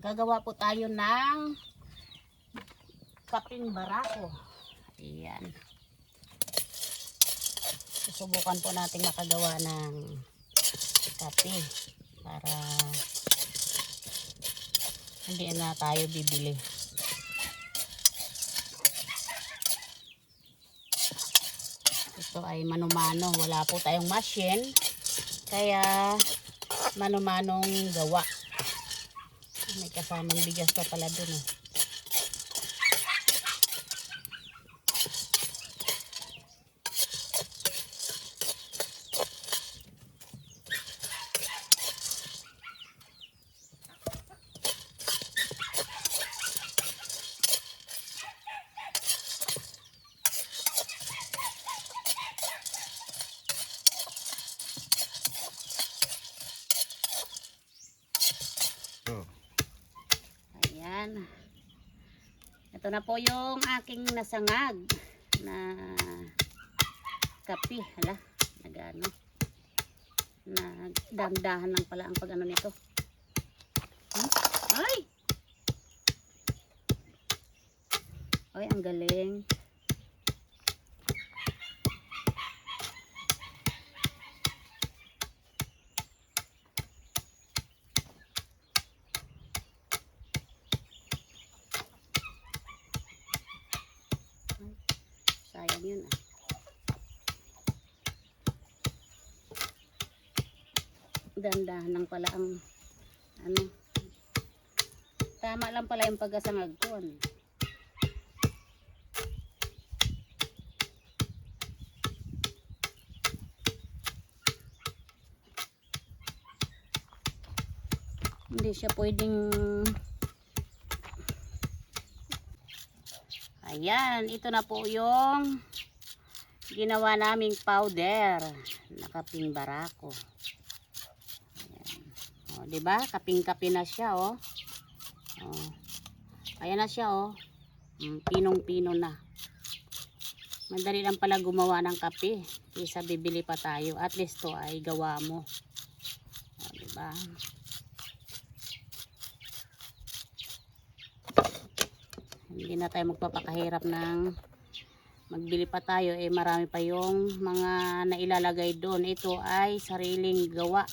Gagawa po tayo ng kaping barako. Ayan. Susubukan po natin makagawa ng kape para hindi na tayo bibili. Ito ay mano-mano. Wala po tayong machine. Kaya mano-manong gawa. May kasamang bigas pa pala dun. Ayan. Ito na po yung aking nasangag na kape. Hala, nagano. Nagdahan lang pala ang pag-ano nito. Ay! Ay, ang galing. Sayang yun ah. Dahan-dahan lang pala ang ano. Tama lang pala yung pagkasangag ko. Ano? Hindi siya pwedeng. Ayan, ito na po yung ginawa naming powder na kaping barako. Ayan. O, diba? Kaping-kape na siya, oh. O. Ayan na siya, oh. Pinong-pino na. Madali lang pala gumawa ng kape. Kaysa bibili pa tayo. At least to ay gawa mo. O, diba? Hindi na tayo magpapakahirap ng magbili pa tayo, marami pa yung mga nailalagay doon. Ito ay sariling gawa